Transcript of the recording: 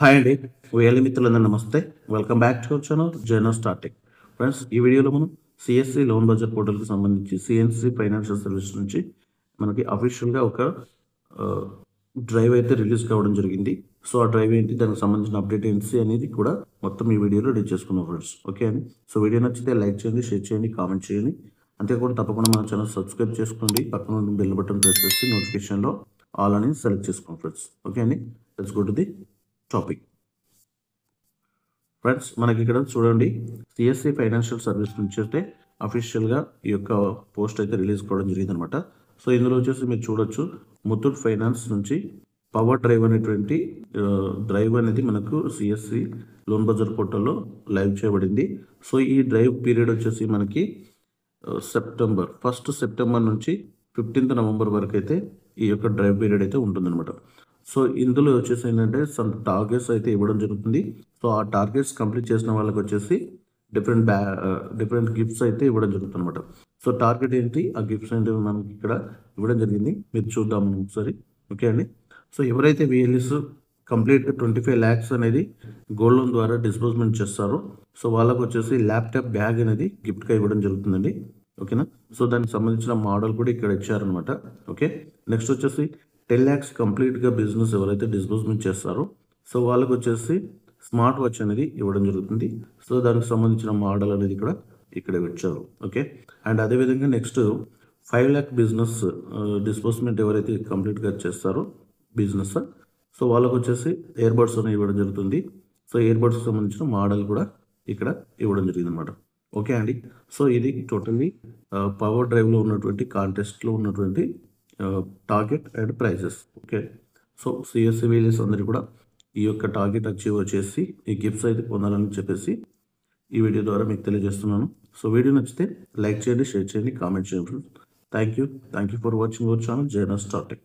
Hi అండి. వేలి మిత్రులందరూ నమస్తే. Welcome back to our channel journal starting. Friends, ఈ వీడియోలో మనం సిఎస్సి లోన్ బడ్జెట్ పోర్టల్కి సంబంధించి సిఎన్సి ఫైనాన్షియల్ సర్వీస్ నుంచి మనకి అఫీషియల్గా ఒక డ్రైవ్ అయితే రిలీజ్ కావడం జరిగింది. సో ఆ డ్రైవ్ ఏంటి, దానికి సంబంధించిన అప్డేట్ ఏంటి అనేది కూడా మొత్తం ఈ వీడియోలో రెడీ చేసుకున్నాం ఫ్రెండ్స్. ఓకే అండి. సో వీడియో నచ్చితే లైక్ చేయండి, షేర్ చేయండి, కామెంట్ చేయండి. అంతేకాకుండా తప్పకుండా మన ఛానల్ సబ్స్క్రైబ్ చేసుకోండి. పక్కన ఉన్న బెల్ బటన్ ప్రెస్ చేసి నోటిఫికేషన్లో ఆల్ అని సెలెక్ట్ చేసుకోండి ఫ్రెండ్స్. ఓకే అండి. Let's go to the topic. Friends, మనకి ఇక్కడ చూడండి, సిఎస్సి ఫైనాన్షియల్ సర్వీస్ నుంచి అయితే అఫీషియల్గా ఈ యొక్క పోస్ట్ అయితే రిలీజ్ కావడం జరిగింది అనమాట. సో ఇందులో వచ్చేసి మీరు చూడొచ్చు, ముత్తూట్ ఫైనాన్స్ నుంచి పవర్ డ్రైవ్ అనేటువంటి డ్రైవ్ అనేది మనకు సిఎస్సి లోన్ బజార్ పోర్టల్లో లైవ్ చేయబడింది. సో ఈ డ్రైవ్ పీరియడ్ వచ్చేసి మనకి సెప్టెంబర్ నుంచి 15th నవంబర్ వరకు అయితే ఈ యొక్క డ్రైవ్ పీరియడ్ అయితే ఉంటుందన్నమాట. సో ఇందులో వచ్చేసి ఏంటంటే సమ్ టార్గెట్స్ అయితే ఇవ్వడం జరుగుతుంది. సో ఆ టార్గెట్స్ కంప్లీట్ చేసిన వాళ్ళకి వచ్చేసి డిఫరెంట్ గిఫ్ట్స్ అయితే ఇవ్వడం జరుగుతుంది అనమాట. సో టార్గెట్ ఏంటి, ఆ గిఫ్ట్స్ ఏంటి మనకి ఇక్కడ ఇవ్వడం జరిగింది. మీరు చూద్దాం ఒకసారి. ఓకే అండి. సో ఎవరైతే విఎల్ఎస్ కంప్లీట్గా 25 lakhs అనేది గోల్డ్ లోన్ ద్వారా డిస్బర్స్మెంట్ చేస్తారో సో వాళ్ళకు వచ్చేసి ల్యాప్టాప్ బ్యాగ్ అనేది గిఫ్ట్గా ఇవ్వడం జరుగుతుందండి. ఓకేనా. సో దానికి సంబంధించిన మోడల్ కూడా ఇక్కడ ఇచ్చారనమాట. ఓకే. నెక్స్ట్ వచ్చేసి 10 lakhs కంప్లీట్గా బిజినెస్ ఎవరైతే డిస్బర్స్మెంట్ చేస్తారో సో వాళ్ళకు వచ్చేసి స్మార్ట్ వాచ్ అనేది ఇవ్వడం జరుగుతుంది. సో దానికి సంబంధించిన మోడల్ అనేది ఇక్కడ ఇచ్చారు. ఓకే. అండ్ అదేవిధంగా నెక్స్ట్ 5 lakh బిజినెస్ డిస్బర్స్మెంట్ ఎవరైతే కంప్లీట్గా చేస్తారో బిజినెస్ సో వాళ్ళకు వచ్చేసి ఇయర్బడ్స్ అనేవి ఇవ్వడం జరుగుతుంది. సో ఇయర్బడ్స్కి సంబంధించిన మోడల్ కూడా ఇక్కడ ఇవ్వడం జరిగింది అనమాట. ఓకే అండి. సో ఇది టోటల్లీ పవర్ డ్రైవ్లో ఉన్నటువంటి కాంటెస్ట్లో ఉన్నటువంటి target and prizes. Okay. So CSC వీలర్స్ అందరూ కూడా ఈ యొక్క టార్గెట్ అచీవ్ చేసి ఈ గిఫ్ట్స్ అయితే పొందాలని చెప్పేసి ఈ వీడియో ద్వారా మీకు తెలియజేస్తున్నాను. సో వీడియో నచ్చితే లైక్ చేయండి, షేర్ చేయండి, కామెంట్ చేయండి. Thank you for watching our channel journal starting.